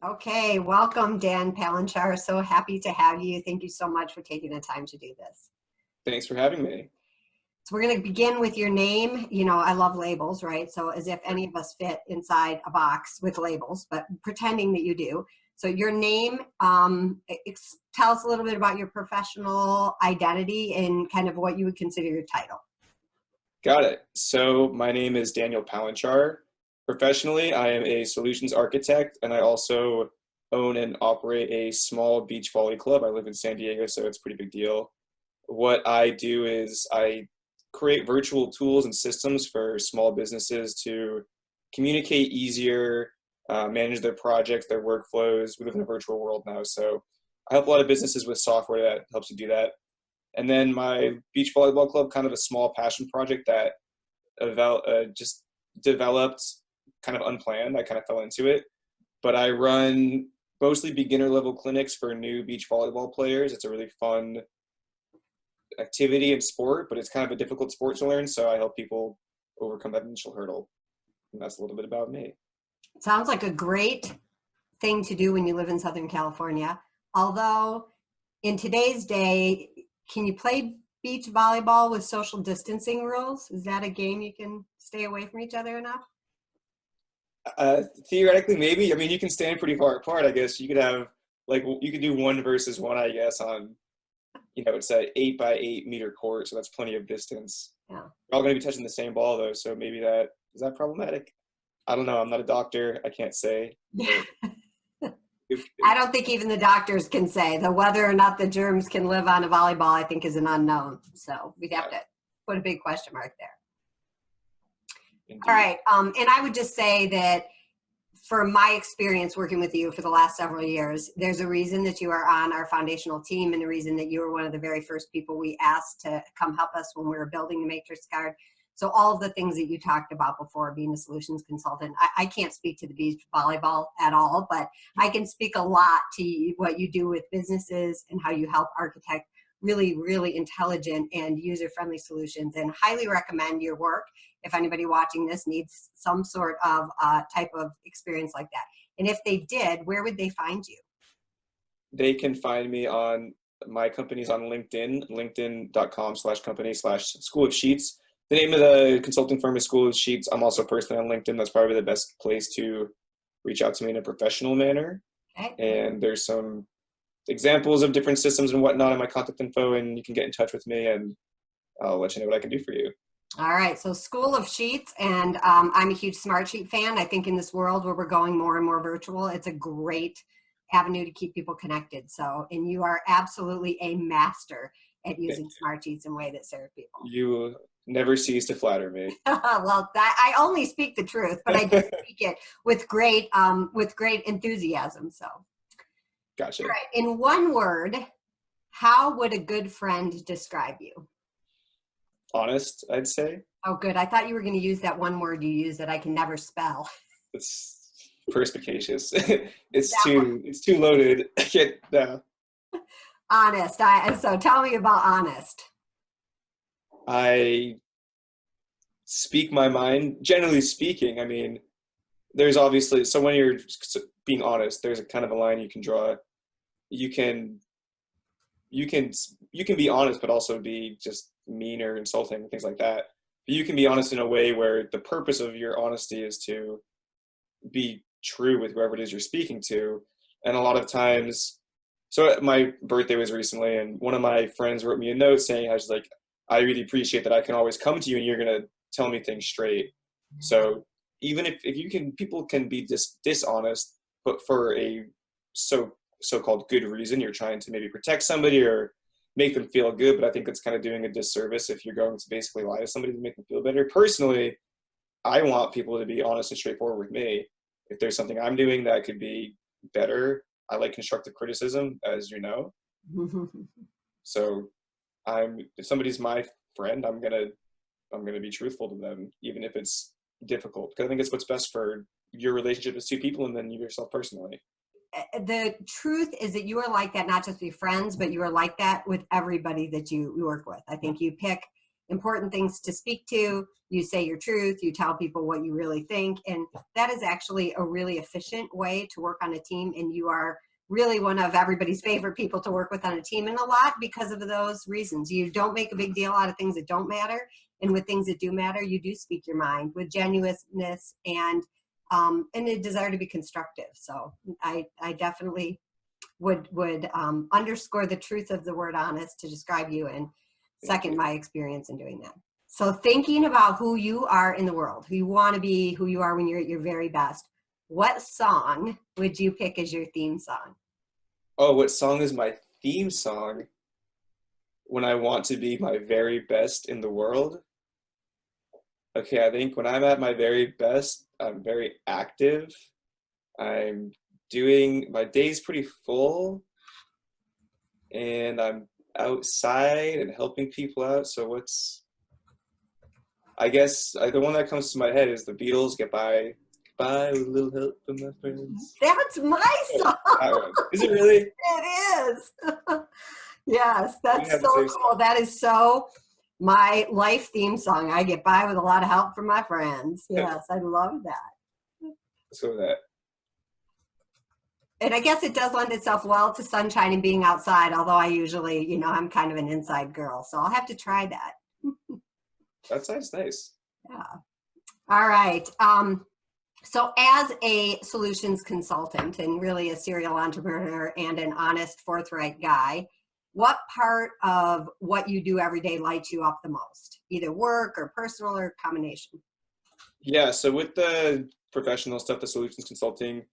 Okay, welcome, Dan Palenchar. So happy to have you. Thank you so much for taking the time to do this. Thanks for having me. So we're going to begin with your name. You know, I love labels, right? So as if any of us fit inside a box with labels, but pretending that you do. So your name, tell us a little bit about your professional identity and kind of what you would consider your title. Got it. So my name is Daniel Palenchar. Professionally, I am a solutions architect, and I also own and operate a small beach volley club. I live in San Diego, so it's a pretty big deal. What I do is I create virtual tools and systems for small businesses to communicate easier, manage their projects, their workflows. We live in a virtual world now, so I help a lot of businesses with software that helps you do that. And then my beach volleyball club, kind of a small passion project that just developed kind of unplanned. I kind of fell into it, but I run mostly beginner level clinics for new beach volleyball players. It's a really fun activity and sport, but it's kind of a difficult sport to learn. So I help people overcome that initial hurdle. And that's a little bit about me. Sounds like a great thing to do when you live in Southern California. Although in today's day, can you play beach volleyball with social distancing rules? Is that a game you can stay away from each other enough? Theoretically, maybe. I mean, you can stand pretty far apart, I guess. You could have, you could do 1-versus-1, I guess, on, it's a 8-by-8 meter court, so that's plenty of distance. Yeah. We're all going to be touching the same ball, though, so maybe is that problematic? I don't know. I'm not a doctor. I can't say. I don't think even the doctors can say. The whether or not the germs can live on a volleyball, I think, is an unknown. So we'd have to put a big question mark there. Indeed. All right. And I would just say that from my experience working with you for the last several years, there's a reason that you are on our foundational team and the reason that you were one of the very first people we asked to come help us when we were building the Matrix card. So all of the things that you talked about before, being a solutions consultant, I can't speak to the beach volleyball at all, but I can speak a lot to what you do with businesses and how you help architect really, really intelligent and user-friendly solutions, and highly recommend your work if anybody watching this needs some sort of type of experience like that. And if they did, where would they find you? They can find me on my company's on LinkedIn, linkedin.com/company/School of Sheets. The name of the consulting firm is School of Sheets. I'm also personally on LinkedIn. That's probably the best place to reach out to me in a professional manner. Okay. And there's some examples of different systems and whatnot in my contact info, and you can get in touch with me and I'll let you know what I can do for you. All right, so School of Sheets, and I'm a huge Smartsheet fan. I think in this world where we're going more and more virtual, it's a great avenue to keep people connected. So, and you are absolutely a master at using Smartsheets in a way that serve people. You never cease to flatter me. Well, I only speak the truth, but I do speak it with great enthusiasm. So, Gotcha. all right, in one word, how would a good friend describe you? Honest, I'd say. Oh, good. I thought you were going to use that one word you use that I can never spell. It's perspicacious. It's too loaded. I can't. No. Honest. So tell me about honest. I speak my mind. Generally speaking, I mean, there's obviously, so when you're being honest, there's a kind of a line you can draw. You can be honest, but also be just mean or insulting and things like that. But you can be honest in a way where the purpose of your honesty is to be true with whoever it is you're speaking to. And a lot of times, so my birthday was recently, and one of my friends wrote me a note saying, I really appreciate that I can always come to you and you're going to tell me things straight. So even if you can, people can be dishonest, but for a so-called good reason. You're trying to maybe protect somebody or make them feel good, but I think it's kind of doing a disservice if you're going to basically lie to somebody to make them feel better. Personally, I want people to be honest and straightforward with me. If there's something I'm doing that could be better, I like constructive criticism, as you know. So if somebody's my friend, I'm gonna be truthful to them, even if it's difficult, because I think it's what's best for your relationship as two people and then you yourself personally. The truth is that you are like that, not just with your friends, but you are like that with everybody that you work with. I think you pick important things to speak to. You say your truth, you tell people what you really think. And that is actually a really efficient way to work on a team. And you are really one of everybody's favorite people to work with on a team, and a lot because of those reasons. You don't make a big deal out of things that don't matter. And with things that do matter, you do speak your mind with genuineness and a desire to be constructive. So I definitely would underscore the truth of the word honest to describe you, and second my experience in doing that. So thinking about who you are in the world, who you want to be, who you are when you're at your very best, what song would you pick as your theme song? Oh, what song is my theme song when I want to be my very best in the world? Okay, I think when I'm at my very best, I'm very active. I'm doing, my day's pretty full, and I'm outside and helping people out. So I guess the one that comes to my head is the Beatles, Get By with a Little Help from My Friends. That's my song. That one. Is it really? It is. Yes, that's so cool. Song. That is so my life theme song. I get by with a lot of help from my friends. Yes, I love that. Let's go with that. And I guess it does lend itself well to sunshine and being outside, although I usually, I'm kind of an inside girl. So I'll have to try that. That sounds nice. Yeah. All right. So as a solutions consultant and really a serial entrepreneur and an honest, forthright guy, what part of what you do every day lights you up the most? Either work or personal or combination? Yeah, so with the professional stuff, the solutions consulting,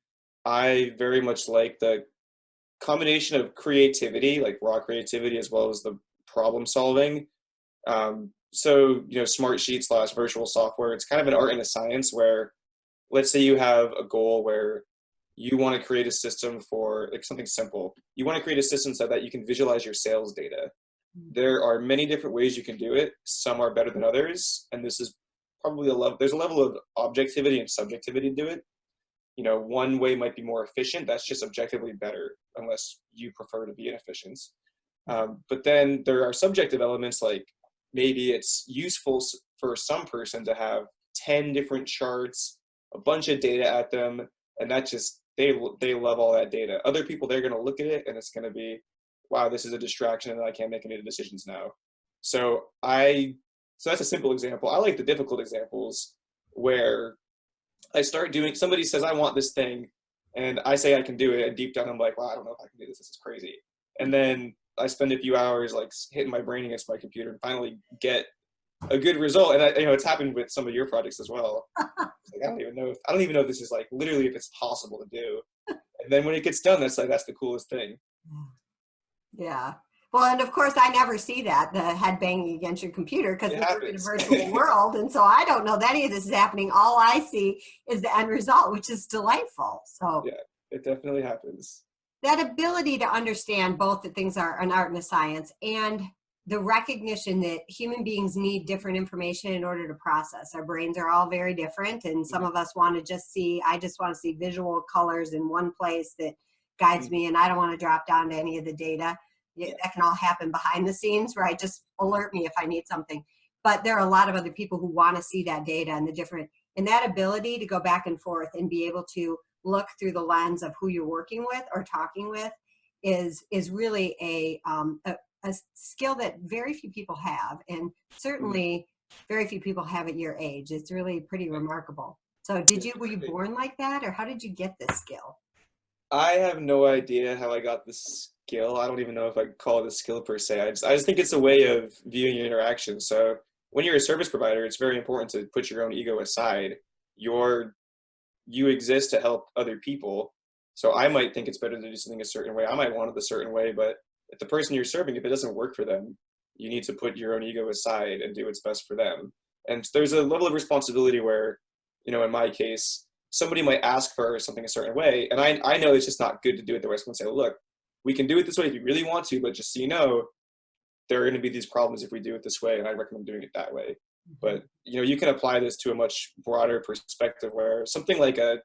I very much like the combination of creativity, like raw creativity, as well as the problem solving. So, Smartsheet / virtual software, it's kind of an art and a science where, let's say you have a goal where you want to create a system for like something simple. You want to create a system so that you can visualize your sales data. There are many different ways you can do it. Some are better than others. And this is probably there's a level of objectivity and subjectivity to it. One way might be more efficient. That's just objectively better, unless you prefer to be inefficient. But then there are subjective elements, like maybe it's useful for some person to have 10 different charts, a bunch of data at them, and that just, they love all that data. Other people, they're going to look at it and it's going to be, wow, this is a distraction and I can't make any decisions now. So that's a simple example. I like the difficult examples where I start doing, somebody says, I want this thing, and I say I can do it, and deep down I'm like, well, I don't know if I can do this. This is crazy. And then I spend a few hours like hitting my brain against my computer and finally get a good result. And it's happened with some of your projects as well. It's like, I don't even know if this is like literally if it's possible to do. And then when it gets done, that's the coolest thing. Yeah. Well, and of course, I never see that, the head banging against your computer, because we work in a virtual world. And so I don't know that any of this is happening. All I see is the end result, which is delightful. So yeah, it definitely happens. That ability to understand both that things are an art and a science, and the recognition that human beings need different information in order to process. Our brains are all very different. And some of us want to I just want to see visual colors in one place that guides me, and I don't want to drop down to any of the data. That can all happen behind the scenes, right? Just alert me if I need something. But there are a lot of other people who want to see that data and that ability to go back and forth and be able to look through the lens of who you're working with or talking with is really a skill that very few people have, and certainly very few people have at your age. It's really pretty remarkable. So were you born like that, or how did you get this skill? I have no idea how I got this skill. I don't even know if I could call it a skill per se. I just think it's a way of viewing your interaction. So when you're a service provider, it's very important to put your own ego aside. You exist to help other people. So I might think it's better to do something a certain way. I might want it a certain way, but if the person you're serving, if it doesn't work for them, you need to put your own ego aside and do what's best for them. And there's a level of responsibility where, in my case, somebody might ask for something a certain way, and I know it's just not good to do it the way. I'm going to say, look, we can do it this way if you really want to, but just so you know, there are going to be these problems if we do it this way, and I recommend doing it that way. But you can apply this to a much broader perspective where something like an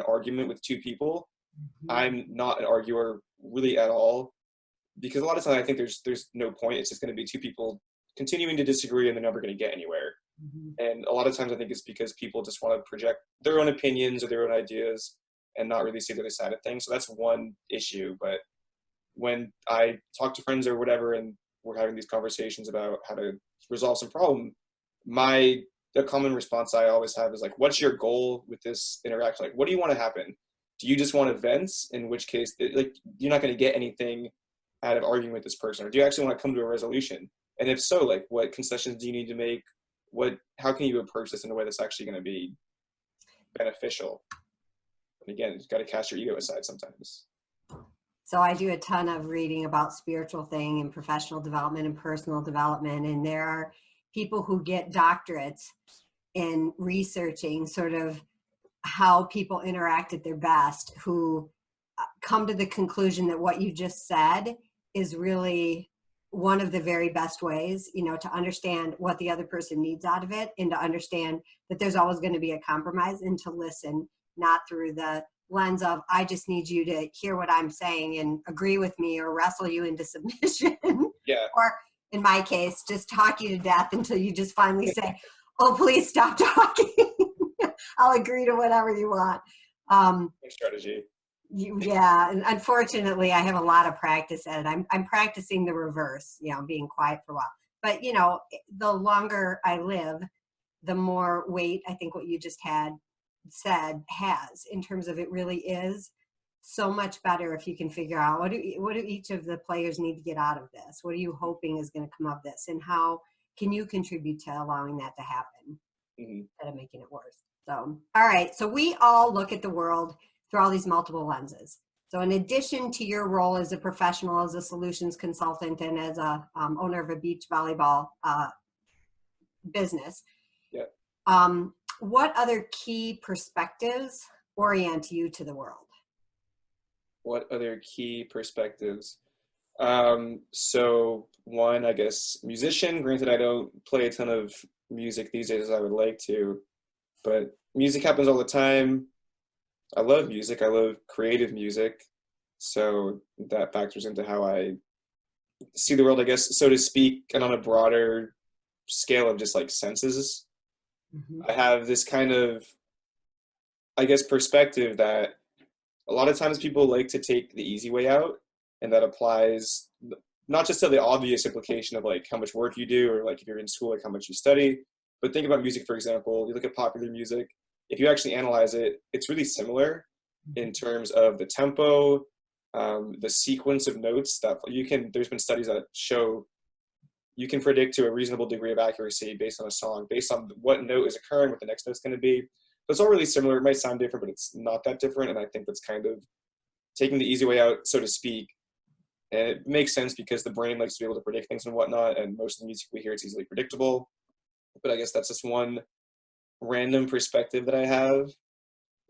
argument with two people, I'm not an arguer really at all, because a lot of times I think there's no point. It's just going to be two people continuing to disagree and they're never going to get anywhere. Mm-hmm. And a lot of times I think it's because people just want to project their own opinions or their own ideas and not really see the other side of things. So that's one issue. But when I talk to friends or whatever, and we're having these conversations about how to resolve some problem, the common response I always have is like, what's your goal with this interaction? Like, what do you want to happen? Do you just want events? In which case, like, you're not going to get anything out of arguing with this person. Or do you actually want to come to a resolution? And if so, like, what concessions do you need to make? How can you approach this in a way that's actually going to be beneficial? And again, you've got to cast your ego aside sometimes. So I do a ton of reading about spiritual thing and professional development and personal development. And there are people who get doctorates in researching sort of how people interact at their best, who come to the conclusion that what you just said is really one of the very best ways, to understand what the other person needs out of it, and to understand that there's always going to be a compromise, and to listen, not through the lens of, I just need you to hear what I'm saying and agree with me or wrestle you into submission. Yeah. Or in my case, just talk you to death until you just finally say, oh, please stop talking. I'll agree to whatever you want. Strategy. Yeah, and unfortunately, I have a lot of practice at it. I'm practicing the reverse, being quiet for a while. But, the longer I live, the more weight I think what you just said has, in terms of, it really is so much better if you can figure out what do each of the players need to get out of this? What are you hoping is going to come of this? And how can you contribute to allowing that to happen instead of making it worse? So, all right. So we all look at the world through all these multiple lenses. So in addition to your role as a professional, as a solutions consultant, and as a owner of a beach volleyball business, what other key perspectives orient you to the world? What other key perspectives? So one, I guess, musician. Granted, I don't play a ton of music these days as I would like to, but music happens all the time. I love music. I love creative music. So that factors into how I see the world, I guess, so to speak, and on a broader scale of just like senses. I have this kind of, I guess, perspective that a lot of times people like to take the easy way out, and that applies not just to the obvious implication of like how much work you do, or like if you're in school, like how much you study, but think about music, for example. You look at popular music, if you actually analyze it, it's really similar in terms of the tempo, the sequence of notes that there's been studies that show you can predict to a reasonable degree of accuracy based on a song, based on what note is occurring, what the next note's going to be. So it's all really similar. It might sound different, but it's not that different. And I think that's kind of taking the easy way out, so to speak. And it makes sense because the brain likes to be able to predict things and whatnot. And most of the music we hear is easily predictable. But I guess that's just one random perspective that I have.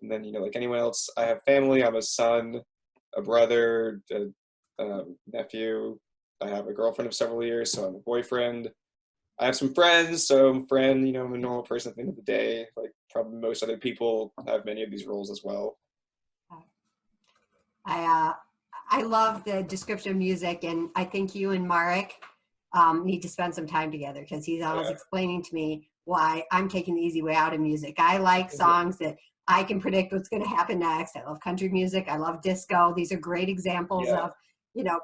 And then, like anyone else, I have family. I have a son, a brother, a nephew. I have a girlfriend of several years, so I'm a boyfriend. I have some friends, so I'm a friend, I'm a normal person at the end of the day. Like probably most other people have many of these roles as well. I love the description of music, and I think you and Marek need to spend some time together, because he's always explaining to me why I'm taking the easy way out of music. I like songs that I can predict what's going to happen next. I love country music. I love disco. These are great examples of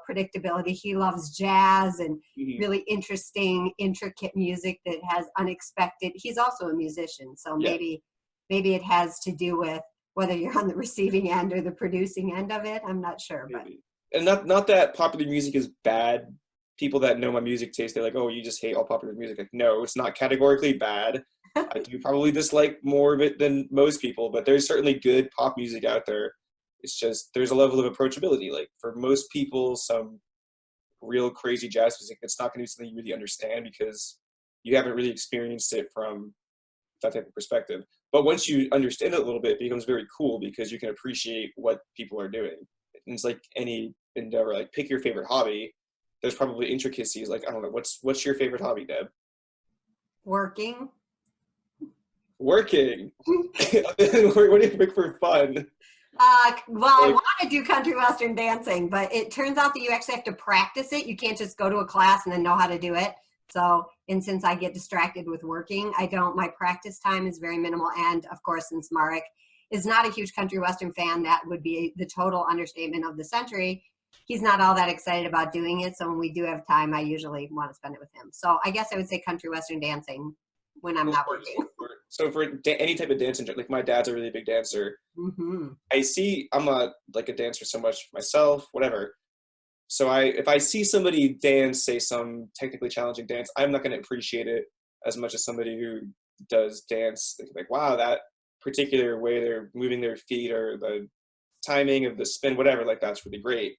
predictability. He loves jazz and really interesting, intricate music that has unexpected. He's also a musician, so maybe it has to do with whether you're on the receiving end or the producing end of it. I'm not sure, but and not that popular music is bad. People that know my music taste, they're like, "Oh, you just hate all popular music." Like, no, it's not categorically bad. I do probably dislike more of it than most people, but there's certainly good pop music out there. It's just there's a level of approachability. Like for most people, some real crazy jazz music, it's not going to be something you really understand because you haven't really experienced it from that type of perspective. But once you understand it a little bit, it becomes very cool because you can appreciate what people are doing. And it's like any endeavor, like pick your favorite hobby. There's probably intricacies. Like, I don't know, what's your favorite hobby, Deb? Working. What do you pick for fun? Well, I want to do country western dancing, but it turns out that you actually have to practice it. You can't just go to a class and then know how to do it. So, and since I get distracted with working, my practice time is very minimal. And of course, since Marek is not a huge country western fan, that would be the total understatement of the century. He's not all that excited about doing it. So when we do have time, I usually want to spend it with him. So I guess I would say country western dancing when I'm not working. So for any type of dance, like my dad's a really big dancer. Mm-hmm. I'm a dancer so much myself, whatever. So if I see somebody dance, say some technically challenging dance, I'm not going to appreciate it as much as somebody who does dance. Like, wow, that particular way they're moving their feet or the timing of the spin, whatever, like that's really great.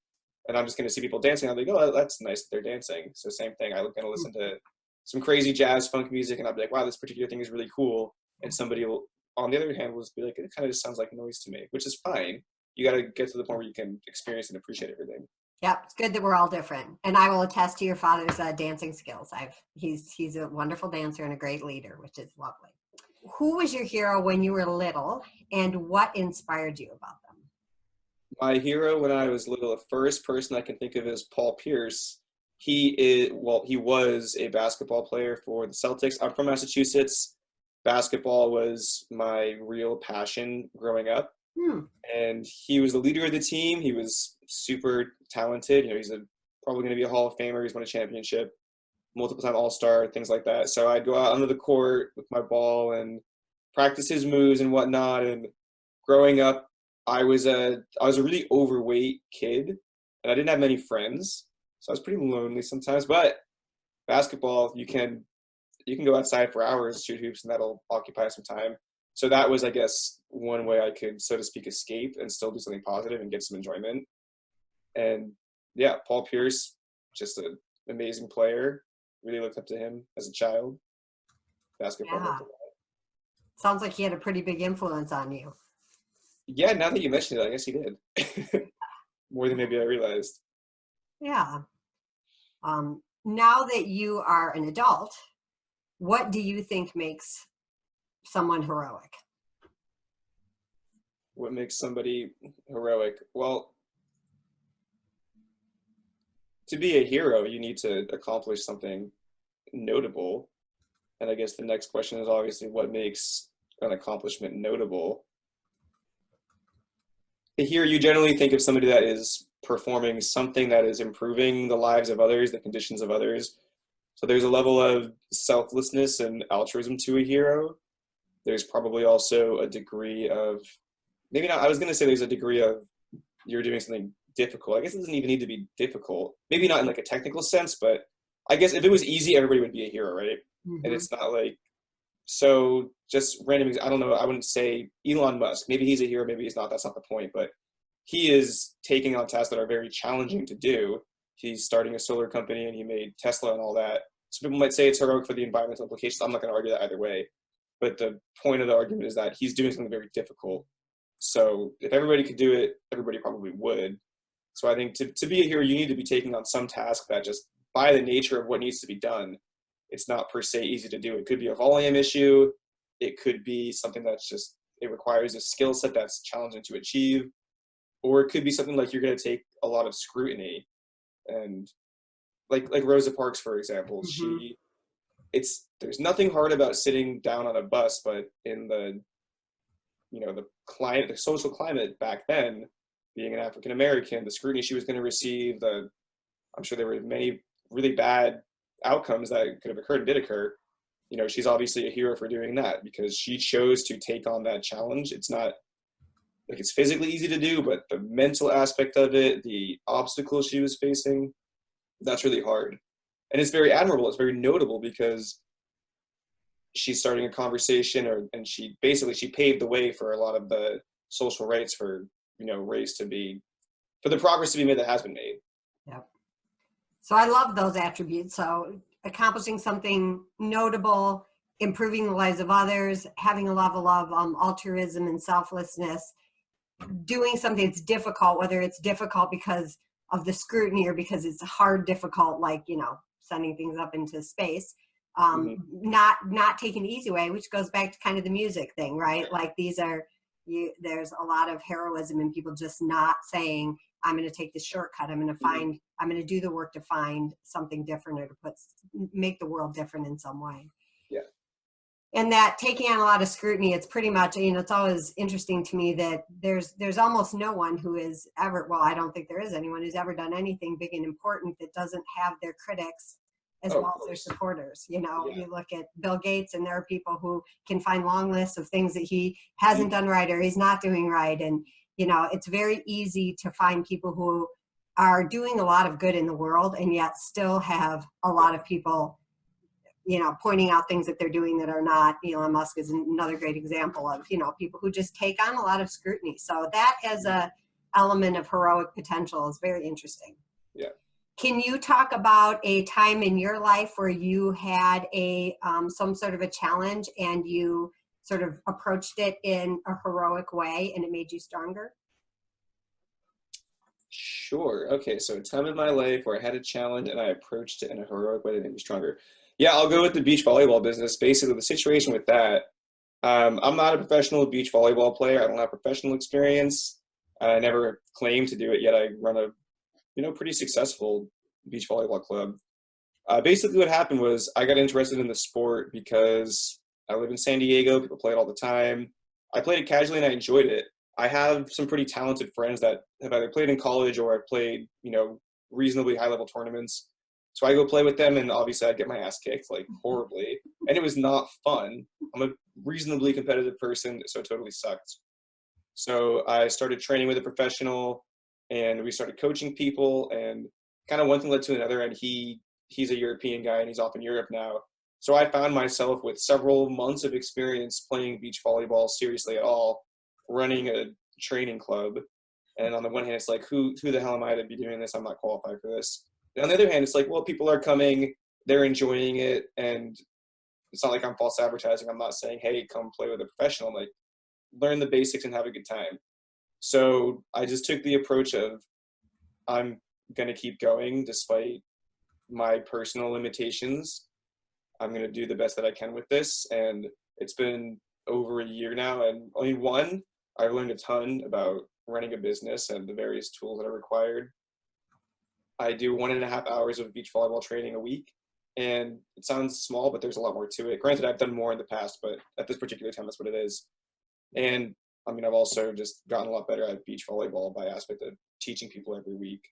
And I'm just going to see people dancing. I'll be like, oh, that's nice that they're dancing. So same thing. I'm going to listen to some crazy jazz funk music and I'll be like, wow, this particular thing is really cool. And somebody will, on the other hand, will be like, it kind of just sounds like noise to me, which is fine. You got to get to the point where you can experience and appreciate everything. Yep, it's good that we're all different, and I will attest to your father's dancing skills. He's a wonderful dancer and a great leader, which is lovely. Who was your hero when you were little, and what inspired you about them? My hero when I was little, the first person I can think of is Paul Pierce. He was a basketball player for the Celtics. I'm from Massachusetts. Basketball was my real passion growing up. And he was the leader of the team. He was super talented. He's probably going to be a Hall of Famer. He's won a championship, multiple-time All-Star, things like that. So I'd go out onto the court with my ball and practice his moves and whatnot. And growing up, I was a really overweight kid, and I didn't have many friends, so I was pretty lonely sometimes. But basketball, you can go outside for hours, shoot hoops, and that'll occupy some time. So that was, I guess, one way I could, so to speak, escape and still do something positive and get some enjoyment. And yeah, Paul Pierce, just an amazing player. Really looked up to him as a child. Basketball. Yeah. Sounds like he had a pretty big influence on you. Yeah, now that you mentioned it, I guess he did. More than maybe I realized. Yeah. Now that you are an adult, what do you think makes someone heroic? What makes somebody heroic? Well, to be a hero, you need to accomplish something notable. And I guess the next question is obviously what makes an accomplishment notable. Here, you generally think of somebody that is performing something that is improving the lives of others, the conditions of others. So there's a level of selflessness and altruism to a hero. There's probably also a degree of, maybe not, I was going to say there's a degree of you're doing something difficult. I guess it doesn't even need to be difficult. Maybe not in like a technical sense, but I guess if it was easy, everybody would be a hero, right? Mm-hmm. And it's not like, so just random, I don't know, I wouldn't say Elon Musk. Maybe he's a hero, maybe he's not, that's not the point. But he is taking on tasks that are very challenging to do. He's starting a solar company and he made Tesla and all that. So people might say it's heroic for the environmental implications. I'm not going to argue that either way. But the point of the argument is that he's doing something very difficult. So if everybody could do it, everybody probably would. So I think to be a hero, you need to be taking on some task that just by the nature of what needs to be done, it's not per se easy to do. It could be a volume issue. It could be something that's just, it requires a skill set that's challenging to achieve. Or it could be something like you're going to take a lot of scrutiny. And like Rosa Parks, for example, mm-hmm. There's nothing hard about sitting down on a bus, but in the social climate back then, being an African American, the scrutiny she was going to receive, I'm sure there were many really bad outcomes that could have occurred and did occur. She's obviously a hero for doing that because she chose to take on that challenge. It's not like it's physically easy to do, but the mental aspect of it, the obstacles she was facing, that's really hard. And it's very admirable. It's very notable because she's starting a conversation and she paved the way for a lot of the social rights for, race to be, for the progress to be made that has been made. Yep. So I love those attributes. So accomplishing something notable, improving the lives of others, having a level of altruism and selflessness, doing something that's difficult, whether it's difficult because of the scrutiny or because it's hard, difficult, like, sending things up into space, mm-hmm. not taking the easy way, which goes back to kind of the music thing, right? Like there's a lot of heroism in people just not saying, I'm going to take this shortcut. I'm going to do the work to find something different, or to make the world different in some way. Yeah. And that taking on a lot of scrutiny, it's pretty much, it's always interesting to me that there's almost no one who is ever, well, I don't think there is anyone who's ever done anything big and important that doesn't have their critics as well as their supporters. You look at Bill Gates, and there are people who can find long lists of things that he hasn't done right or he's not doing right. And, it's very easy to find people who are doing a lot of good in the world and yet still have a lot of people pointing out things that they're doing that are not. Elon Musk is another great example of, people who just take on a lot of scrutiny. So that as a element of heroic potential is very interesting. Yeah. Can you talk about a time in your life where you had some sort of a challenge and you sort of approached it in a heroic way and it made you stronger? Sure. Okay. So a time in my life where I had a challenge and I approached it in a heroic way that made me stronger. Yeah, I'll go with the beach volleyball business. Basically, the situation with that, I'm not a professional beach volleyball player. I don't have professional experience. I never claimed to do it, yet I run a pretty successful beach volleyball club. Basically, what happened was I got interested in the sport because I live in San Diego. People play it all the time. I played it casually and I enjoyed it. I have some pretty talented friends that have either played in college or have played, reasonably high-level tournaments. So I go play with them, and obviously I'd get my ass kicked, like, horribly. And it was not fun. I'm a reasonably competitive person, so it totally sucked. So I started training with a professional, and we started coaching people, and kind of one thing led to another, and he's a European guy, and he's off in Europe now. So I found myself with several months of experience playing beach volleyball seriously at all, running a training club. And on the one hand, it's like, who the hell am I to be doing this? I'm not qualified for this. And on the other hand, it's like, well, people are coming, they're enjoying it, and it's not like I'm false advertising. I'm not saying, hey, come play with a professional. I'm like, learn the basics and have a good time. So I just took the approach of, I'm going to keep going despite my personal limitations. I'm going to do the best that I can with this. And it's been over a year now. And I've learned a ton about running a business and the various tools that are required. I do 1.5 hours of beach volleyball training a week. And it sounds small, but there's a lot more to it. Granted, I've done more in the past, but at this particular time, that's what it is. And I've also just gotten a lot better at beach volleyball by aspect of teaching people every week.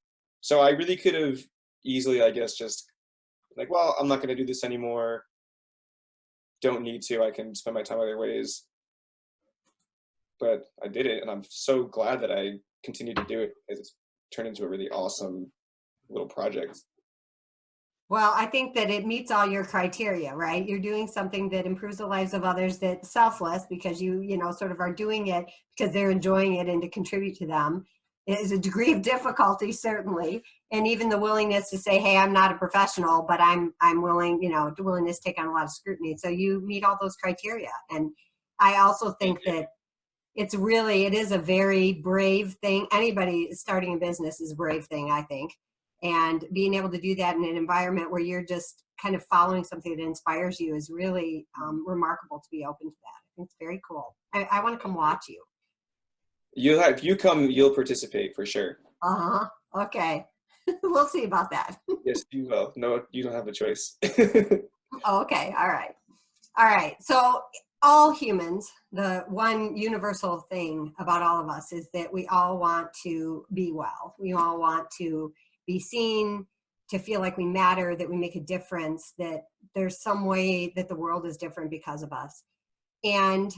So I really could have easily, I guess, just like, well, I'm not going to do this anymore. Don't need to. I can spend my time other ways. But I did it, and I'm so glad that I continued to do it because it's turned into a really awesome little project. Well, I think that it meets all your criteria, right? You're doing something that improves the lives of others, that's selfless because you sort of are doing it because they're enjoying it and to contribute to them. It is a degree of difficulty, certainly. And even the willingness to say, hey, I'm not a professional, but I'm willing, the willingness to take on a lot of scrutiny. So you meet all those criteria. And I also think that it is a very brave thing. Anybody starting a business is a brave thing, I think. And being able to do that in an environment where you're just kind of following something that inspires you is really remarkable to be open to that. I think it's very cool. I want to come watch you. If you come, you'll participate for sure. Uh-huh. Okay. We'll see about that. Yes, you will. No, you don't have a choice. Okay. All right. All right. So all humans, the one universal thing about all of us is that we all want to be well. We all want to be seen, to feel like we matter, that we make a difference, that there's some way that the world is different because of us. And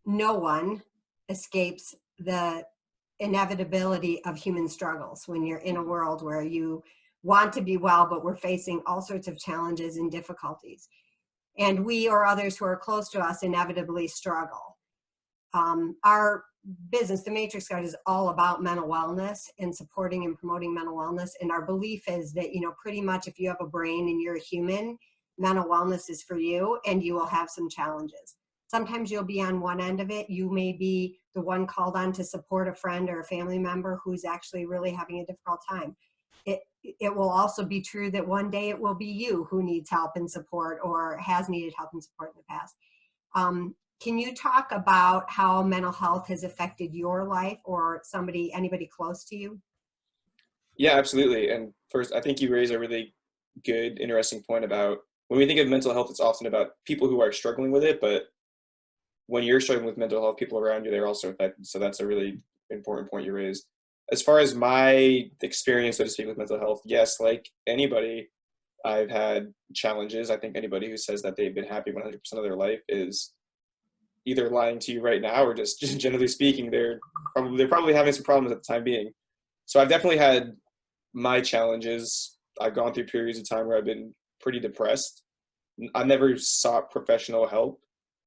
no one escapes the inevitability of human struggles when you're in a world where you want to be well, but we're facing all sorts of challenges and difficulties. And we or others who are close to us inevitably struggle. Our business, the Matrix Guard, is all about mental wellness and supporting and promoting mental wellness. And our belief is that, pretty much if you have a brain and you're a human, mental wellness is for you, and you will have some challenges. Sometimes you'll be on one end of it. You may be the one called on to support a friend or a family member who's actually really having a difficult time. It will also be true that one day it will be you who needs help and support or has needed help and support in the past. Can you talk about how mental health has affected your life or anybody close to you? Yeah, absolutely. And first, I think you raise a really good, interesting point about when we think of mental health, it's often about people who are struggling with it, but when you're struggling with mental health, people around you, they're also affected. So that's a really important point you raised. As far as my experience, so to speak, with mental health, yes, like anybody, I've had challenges. I think anybody who says that they've been happy 100% of their life is either lying to you right now or just generally speaking, they're probably having some problems at the time being. So I've definitely had my challenges. I've gone through periods of time where I've been pretty depressed. I never sought professional help.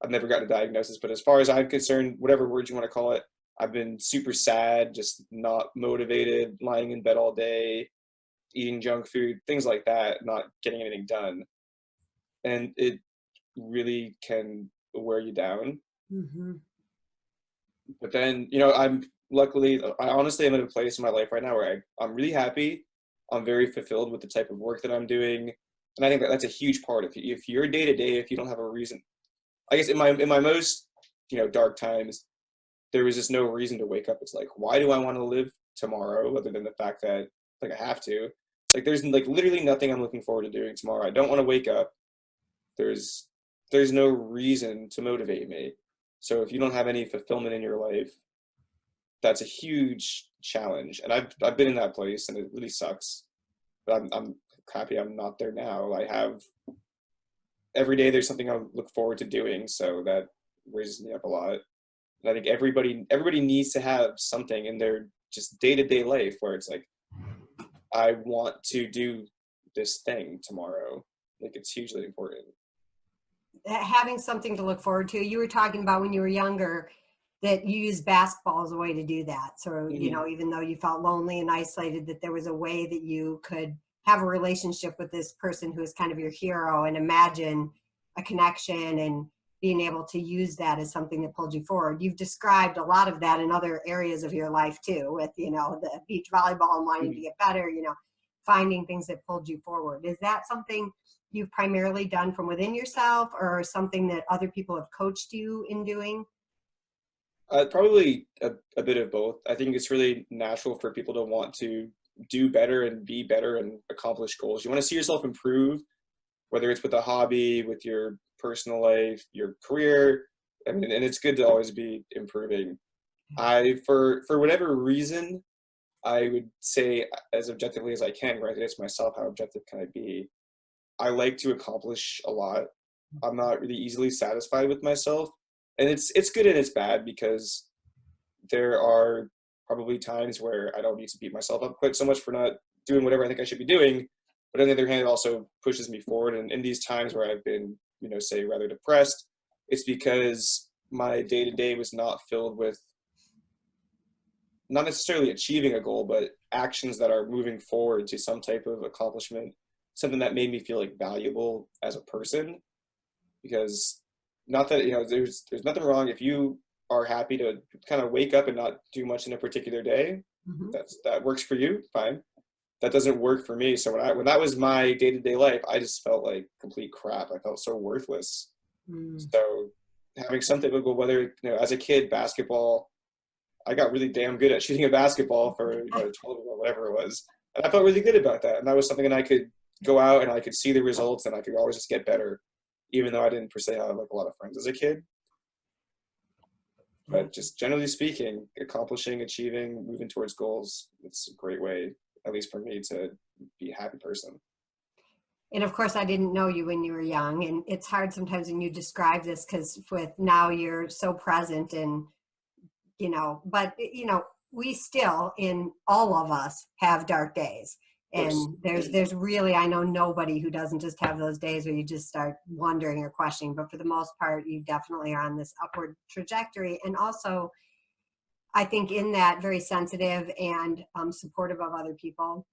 I've never gotten a diagnosis, but as far as I'm concerned, whatever word you want to call it, I've been super sad, just not motivated, lying in bed all day, eating junk food, things like that, not getting anything done. And it really can wear you down. Hmm. But then, I honestly am in a place in my life right now where I'm really happy. I'm very fulfilled with the type of work that I'm doing. And I think that that's a huge part. If you're day to day, if you don't have a reason, I guess in my most, dark times, there was just no reason to wake up. It's like, why do I want to live tomorrow other than the fact that like I have to? Like there's like literally nothing I'm looking forward to doing tomorrow. I don't want to wake up. There's there's no reason to motivate me. So if you don't have any fulfillment in your life, that's a huge challenge. And I've been in that place and it really sucks. But I'm happy I'm not there now. I have every day there's something I look forward to doing, so that raises me up a lot. And I think everybody needs to have something in their just day-to-day life where it's like, I want to do this thing tomorrow. Like it's hugely important. Having something to look forward to. You were talking about when you were younger that you used basketball as a way to do that. So, Hmm. even though you felt lonely and isolated, that there was a way that you could have a relationship with this person who is kind of your hero and imagine a connection and being able to use that as something that pulled you forward. You've described a lot of that in other areas of your life too, with, the beach volleyball and wanting to Hmm. get better, finding things that pulled you forward. Is that something you've primarily done from within yourself or something that other people have coached you in doing? Probably a bit of both. I think it's really natural for people to want to do better and be better and accomplish goals. You want to see yourself improve, whether it's with a hobby, with your personal life, your career. I mean, and it's good to always be improving. For whatever reason, I would say as objectively as I can, granted it's myself, how objective can I be? I like to accomplish a lot. I'm not really easily satisfied with myself. And it's good and it's bad because there are probably times where I don't need to beat myself up quite so much for not doing whatever I think I should be doing. But on the other hand, it also pushes me forward. And in these times where I've been, say rather depressed, it's because my day to day was not filled with not necessarily achieving a goal, but actions that are moving forward to some type of accomplishment, something that made me feel like valuable as a person. Because not that there's nothing wrong if you are happy to kind of wake up and not do much in a particular day. Hmm. That works for you, fine. That doesn't work for me. So when that was my day to day life, I just felt like complete crap. I felt so worthless. Mm. So having some type of goal, whether as a kid, basketball, I got really damn good at shooting a basketball for 12 or whatever it was, and I felt really good about that. And that was something that I could go out and I could see the results, and I could always just get better, even though I didn't per se have like a lot of friends as a kid. Yeah. But just generally speaking, accomplishing, achieving, moving towards goals, it's a great way, at least for me, to be a happy person. And of course, I didn't know you when you were young. And it's hard sometimes when you describe this because with now you're so present and, but, we still, in all of us, have dark days. Of course. And there's really, I know nobody who doesn't just have those days where you just start wondering or questioning. But for the most part, you definitely are on this upward trajectory. And also, I think in that very sensitive and supportive of other people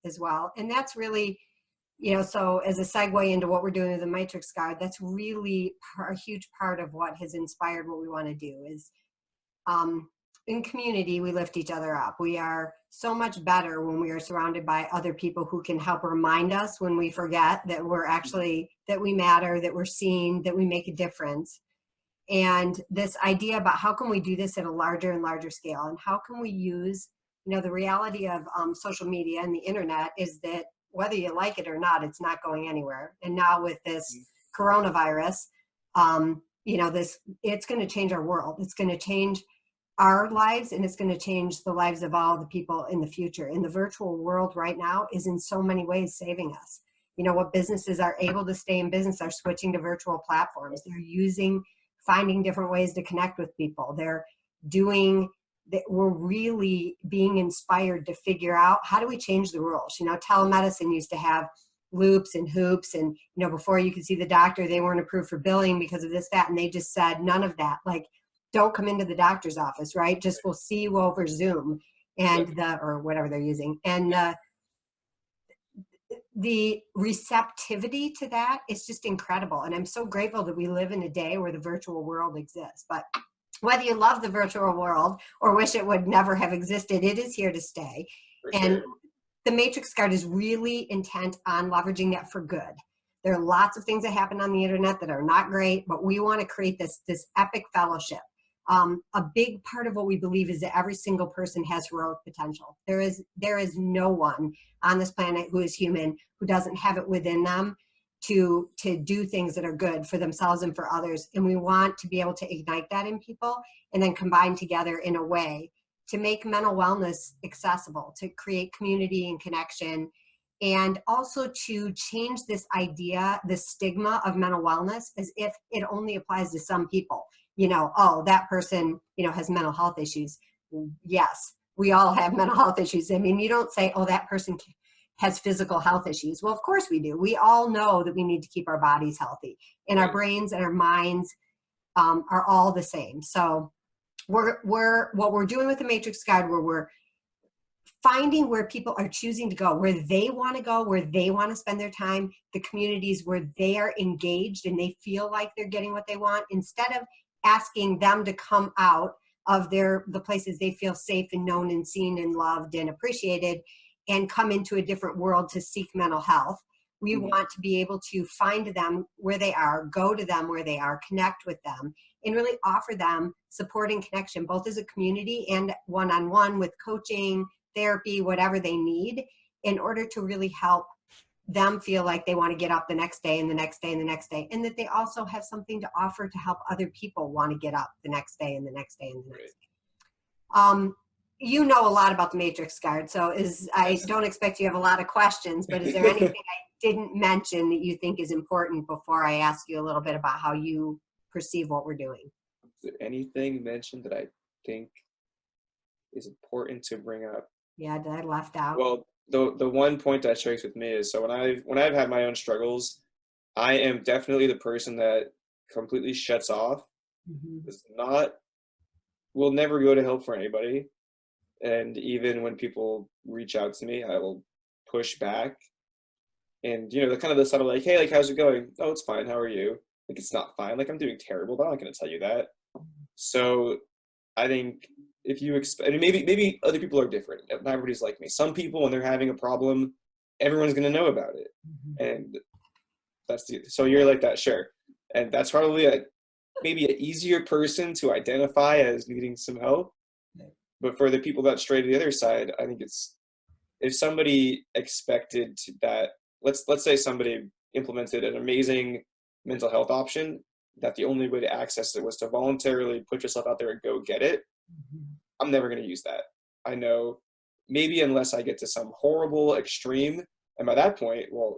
as well. And that's really, so as a segue into what we're doing with the Matrix Guard, that's really a huge part of what has inspired what we want to do is in community, we lift each other up. We are so much better when we are surrounded by other people who can help remind us when we forget that that we matter, that we're seen, that we make a difference. And this idea about how can we do this at a larger and larger scale and how can we use the reality of social media and the internet is that whether you like it or not, it's not going anywhere. And now with this coronavirus, it's going to change our world. It's going to change our lives, and it's going to change the lives of all the people in the future. And the virtual world right now is in so many ways saving us. What businesses are able to stay in business are switching to virtual platforms. They're finding different ways to connect with people. We're really being inspired to figure out, how do we change the rules? Telemedicine used to have loops and hoops, and before you could see the doctor, they weren't approved for billing because of this, that, and they just said none of that. Like, don't come into the doctor's office, right? Just we'll see you over Zoom or whatever they're using. And the receptivity to that is just incredible. And I'm so grateful that we live in a day where the virtual world exists. But whether you love the virtual world or wish it would never have existed, it is here to stay. And the Matrix Guard is really intent on leveraging that for good. There are lots of things that happen on the internet that are not great, but we want to create this epic fellowship. A big part of what we believe is that every single person has heroic potential. There is no one on this planet who is human who doesn't have it within them to do things that are good for themselves and for others. And we want to be able to ignite that in people and then combine together in a way to make mental wellness accessible, to create community and connection, and also to change this idea, the stigma of mental wellness, as if it only applies to some people. Oh, that person, has mental health issues. Yes, we all have mental health issues. I mean, you don't say, oh, that person has physical health issues. Well, of course we do. We all know that we need to keep our bodies healthy, and our brains and our minds are all the same. So what we're doing with the Matrix Guide, where we're finding where people are choosing to go, where they want to go, where they want to spend their time, the communities where they are engaged and they feel like they're getting what they want, instead of asking them to come out of the places they feel safe and known and seen and loved and appreciated and come into a different world to seek mental health. We want to be able to find them where they are, go to them where they are, connect with them, and really offer them support and connection, both as a community and one-on-one with coaching, therapy, whatever they need, in order to really help them feel like they want to get up the next day and the next day and the next day, and that they also have something to offer to help other people want to get up the next day and the next day and the next day. You know a lot about the Matrix Guard, so I don't expect you have a lot of questions, but is there anything I didn't mention that you think is important before I ask you a little bit about how you perceive what we're doing? Is there anything mentioned that I think is important to bring up? Yeah, did I left out? Well, the one point that strikes with me is, so when I've had my own struggles, I am definitely the person that completely shuts off. Will never go to help for anybody. And even when people reach out to me, I will push back. And, the kind of the subtle, like, hey, like, how's it going? Oh, it's fine. How are you? Like, it's not fine. Like, I'm doing terrible, but I'm not going to tell you that. So I think if you expect, maybe other people are different. Not everybody's like me. Some people, when they're having a problem, everyone's going to know about it. And so you're like that, sure. And that's probably maybe an easier person to identify as needing some help. But for the people that stray to the other side, I think it's, if somebody expected that, let's say somebody implemented an amazing mental health option, that the only way to access it was to voluntarily put yourself out there and go get it. I'm never going to use that. I know, maybe unless I get to some horrible extreme. And by that point, well,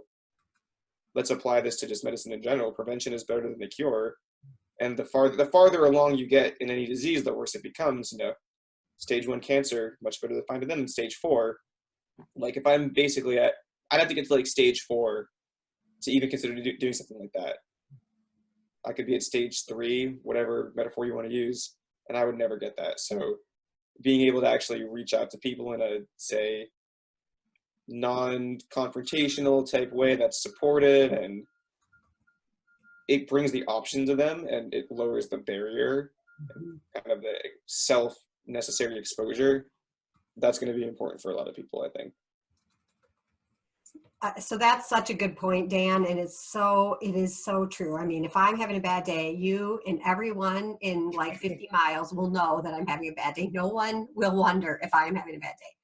let's apply this to just medicine in general. Prevention is better than the cure. And the farther along you get in any disease, the worse it becomes. Stage 1 cancer, much better to find it than stage 4. Like, if I'm basically I'd have to get to like stage 4 to even consider doing something like that. I could be at stage 3, whatever metaphor you want to use, and I would never get that. So being able to actually reach out to people in a, say, non-confrontational type way that's supportive, and it brings the option to them, and it lowers the barrier, and kind of the self-necessary exposure. That's going to be important for a lot of people, I think. So that's such a good point, Dan, and it is so true. I mean, if I'm having a bad day, you and everyone in like 50 miles will know that I'm having a bad day. No one will wonder if I am having a bad day.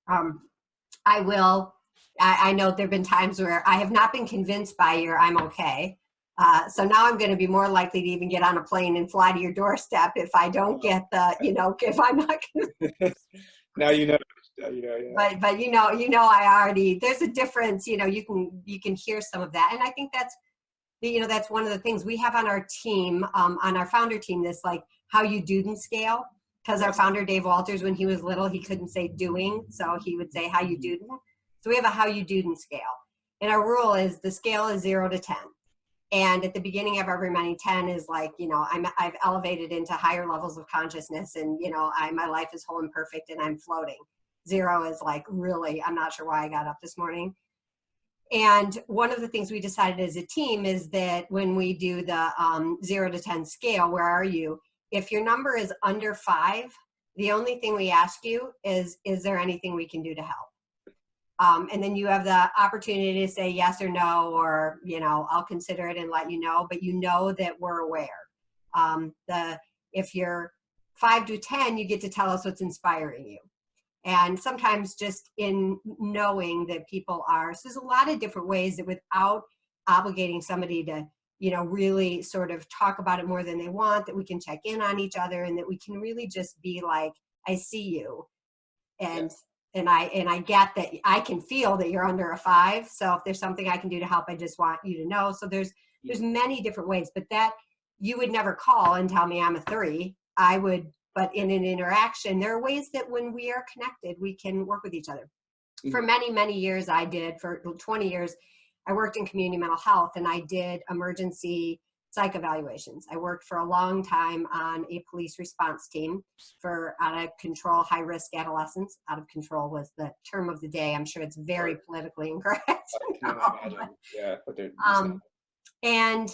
I will. I know there have been times where I have not been convinced by your "I'm okay." So now I'm going to be more likely to even get on a plane and fly to your doorstep if I don't get the, if I'm not Now you know. Yeah. but I already, there's a difference, you can hear some of that. And I think that's one of the things we have on our team, on our founder team, this like how you do and scale. Because our founder, Dave Walters, when he was little, he couldn't say doing. So he would say how you do. So we have a how you do and scale. And our rule is the scale is 0 to 10. And at the beginning of every money, 10 is like, I've elevated into higher levels of consciousness, and, my life is whole and perfect and I'm floating. 0 is like, really, I'm not sure why I got up this morning. And one of the things we decided as a team is that when we do the 0 to 10 scale, where are you? If your number is under 5, the only thing we ask you is there anything we can do to help? And then you have the opportunity to say yes or no, or, I'll consider it and let you know, but you know that we're aware. If you're 5 to 10, you get to tell us what's inspiring you. And sometimes just in knowing that people are, so there's a lot of different ways that without obligating somebody to, really sort of talk about it more than they want, that we can check in on each other, and that we can really just be like, I see you. And I get that I can feel that you're under a 5. So if there's something I can do to help, I just want you to know. So there's many different ways, but that you would never call and tell me I'm a 3. I would, but in an interaction, there are ways that when we are connected, we can work with each other. Mm-hmm. For many, many years, for 20 years, I worked in community mental health, and I did emergency psych evaluations. I worked for a long time on a police response team for out of control, high risk adolescents. Out of control was the term of the day. I'm sure it's very politically incorrect. Yeah. And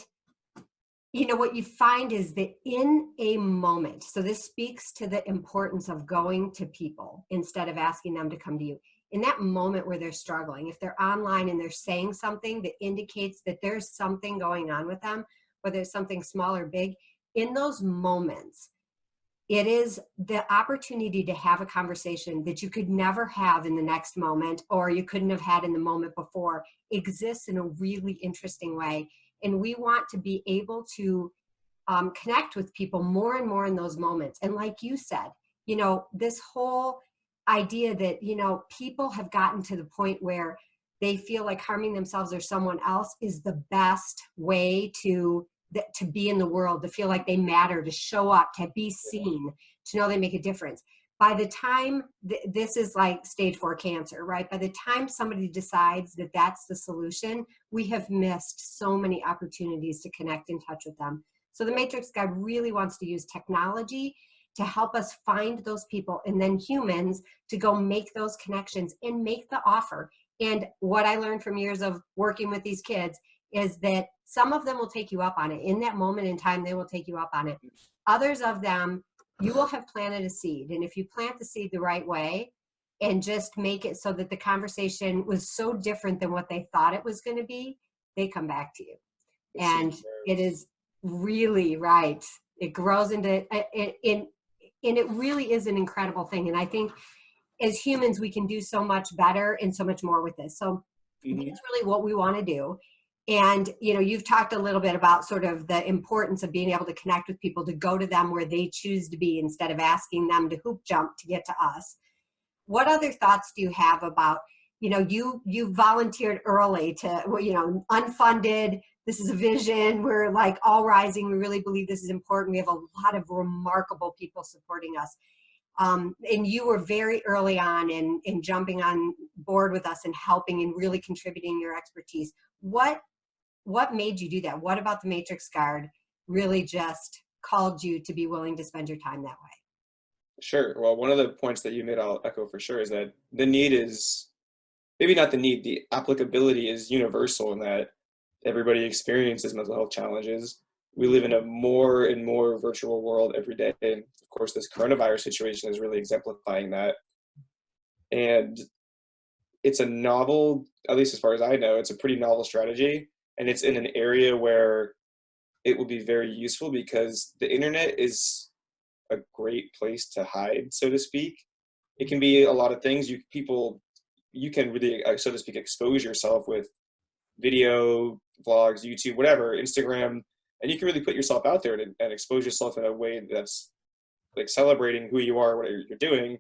what you find is that in a moment, so this speaks to the importance of going to people instead of asking them to come to you. In that moment where they're struggling, if they're online and they're saying something that indicates that there's something going on with them, whether it's something small or big, in those moments, it is the opportunity to have a conversation that you could never have in the next moment, or you couldn't have had in the moment before, exists in a really interesting way. And we want to be able to connect with people more and more in those moments. And like you said, this whole idea that, people have gotten to the point where they feel like harming themselves or someone else is the best way to be in the world, to feel like they matter, to show up, to be seen, to know they make a difference. By the time, this is like stage 4 cancer, right? By the time somebody decides that that's the solution, we have missed so many opportunities to connect and touch with them. So the Matrix Guide really wants to use technology to help us find those people, and then humans to go make those connections and make the offer. And what I learned from years of working with these kids is that some of them will take you up on it. In that moment in time, they will take you up on it. Others of them, you will have planted a seed. And if you plant the seed the right way and just make it so that the conversation was so different than what they thought it was going to be, they come back to you. And it is really right. It grows into and it really is an incredible thing. And I think as humans, we can do so much better and so much more with this. So that's really what we want to do. And, you've talked a little bit about sort of the importance of being able to connect with people, to go to them where they choose to be instead of asking them to hoop jump to get to us. What other thoughts do you have about, you volunteered early to, unfunded, this is a vision, we're like all rising, we really believe this is important. We have a lot of remarkable people supporting us. And you were very early on in jumping on board with us and helping and really contributing your expertise. What made you do that? What about the Matrix Guard really just called you to be willing to spend your time that way? Sure. Well, one of the points that you made, I'll echo for sure, is that the need is, maybe not the need, the applicability is universal, in that everybody experiences mental health challenges. We live in a more and more virtual world every day. And of course, this coronavirus situation is really exemplifying that. And it's a novel, at least as far as I know, it's a pretty novel strategy. And it's in an area where it will be very useful, because the internet is a great place to hide, so to speak. it can be a lot of things. You can really, so to speak, expose yourself with video, vlogs, YouTube, whatever, Instagram, and you can really put yourself out there and expose yourself in a way that's like celebrating who you are, what you're doing.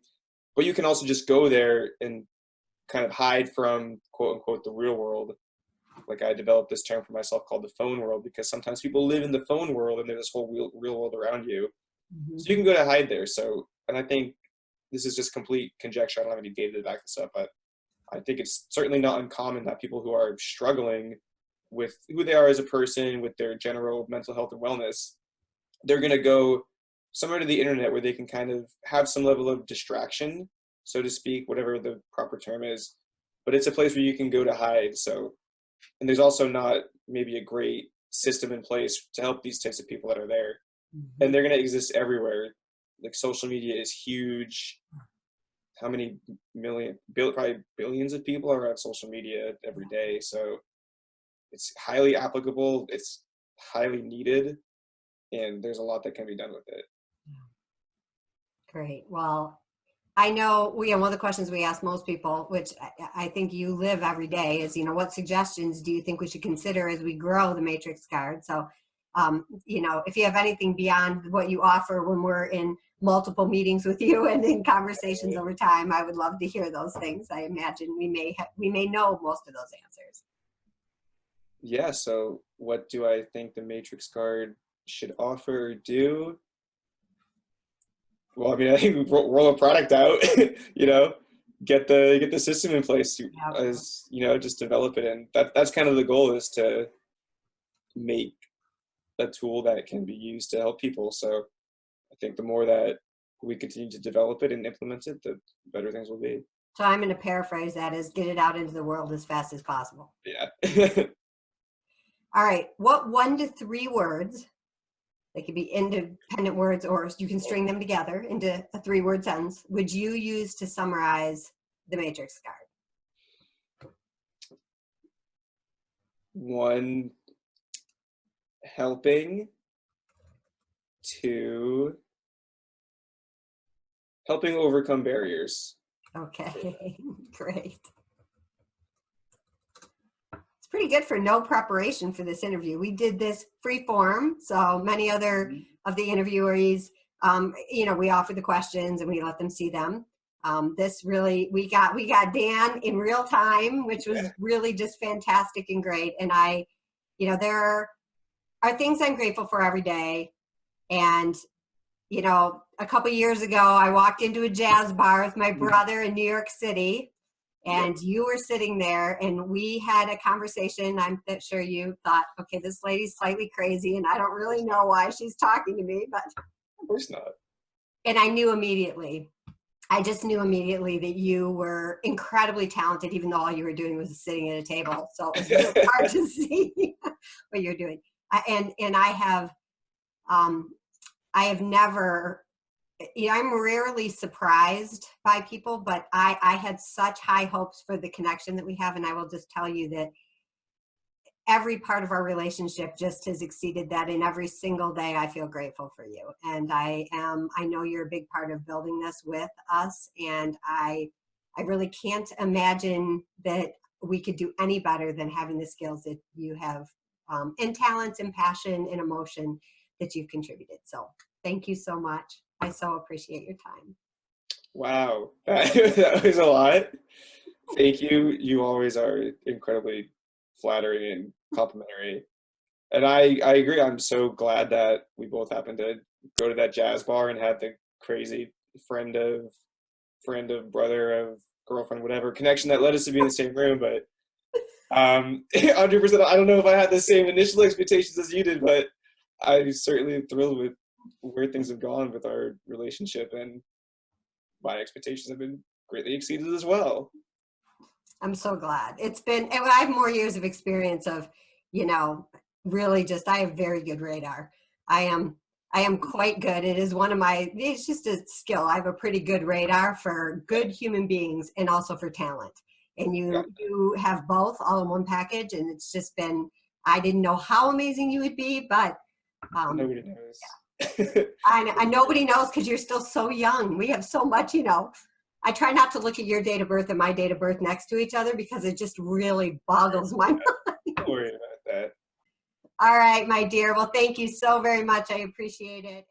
But you can also just go there and kind of hide from quote unquote the real world. Like I developed this term for myself called the phone world, because sometimes people live in the phone world and there's this whole real world around you. Mm-hmm. So you can go to hide there. So, and I think this is just complete conjecture. I don't have any data to back this up, but I think it's certainly not uncommon that people who are struggling with who they are as a person, with their general mental health and wellness, they're going to go somewhere to the internet where they can kind of have some level of distraction, so to speak, whatever the proper term is. But it's a place where you can go to hide. So, and there's also not maybe a great system in place to help these types of people that are there. Mm-hmm. And they're going to exist everywhere. Like social media is huge. How many probably billions of people are on social media every day. So it's highly applicable. It's highly needed. And there's a lot that can be done with it. Great. Well, I know one of the questions we ask most people, which I think you live every day, is, what suggestions do you think we should consider as we grow the Matrix Card? So, if you have anything beyond what you offer when we're in multiple meetings with you and in conversations over time, I would love to hear those things. I imagine we may know most of those answers. Yeah. So what do I think the Matrix Card should offer or do? Well, I mean, I think roll a product out, get the system in place, as just develop it, and that's kind of the goal, is to make a tool that can be used to help people. So I think the more that we continue to develop it and implement it, the better things will be. So I'm going to paraphrase that as get it out into the world as fast as possible. Yeah. All right. What 1 to 3 words, they could be independent words or you can string them together into a 3-word sentence, would you use to summarize the Matrix Card? 1, helping. 2, helping overcome barriers. Okay, great. It's pretty good for no preparation for this interview. We did this free form, so many other of the interviewees, we offer the questions and we let them see them. This really, we got Dan in real time, which was really just fantastic and great. And there are things I'm grateful for every day. And, a couple years ago, I walked into a jazz bar with my brother in New York City, and you were sitting there, and we had a conversation. I'm sure you thought, okay, this lady's slightly crazy, and I don't really know why she's talking to me, but of course not. And I knew immediately. I just knew immediately that you were incredibly talented, even though all you were doing was sitting at a table. So it was really hard to see what you're doing. And I have never, I'm rarely surprised by people, but I had such high hopes for the connection that we have. And I will just tell you that every part of our relationship just has exceeded that. And every single day I feel grateful for you. And I know you're a big part of building this with us. And I really can't imagine that we could do any better than having the skills that you have, and talents and passion and emotion that you've contributed. So thank you so much. I so appreciate your time. Wow, that was a lot. Thank you. You always are incredibly flattering and complimentary. And I agree. I'm so glad that we both happened to go to that jazz bar and had the crazy friend of brother of girlfriend, whatever connection that led us to be in the same room. But 100%, I don't know if I had the same initial expectations as you did, but I'm certainly thrilled with where things have gone with our relationship, and my expectations have been greatly exceeded as well. I'm so glad. I have more years of experience of, really just, I have very good radar. I am quite good. It's just a skill. I have a pretty good radar for good human beings and also for talent. And you have both all in one package. And it's just been, I didn't know how amazing you would be, but nobody knows. Yeah. I nobody knows because you're still so young. We have so much, I try not to look at your date of birth and my date of birth next to each other because it just really boggles my mind. Don't worry about that. All right, my dear. Well, thank you so very much. I appreciate it.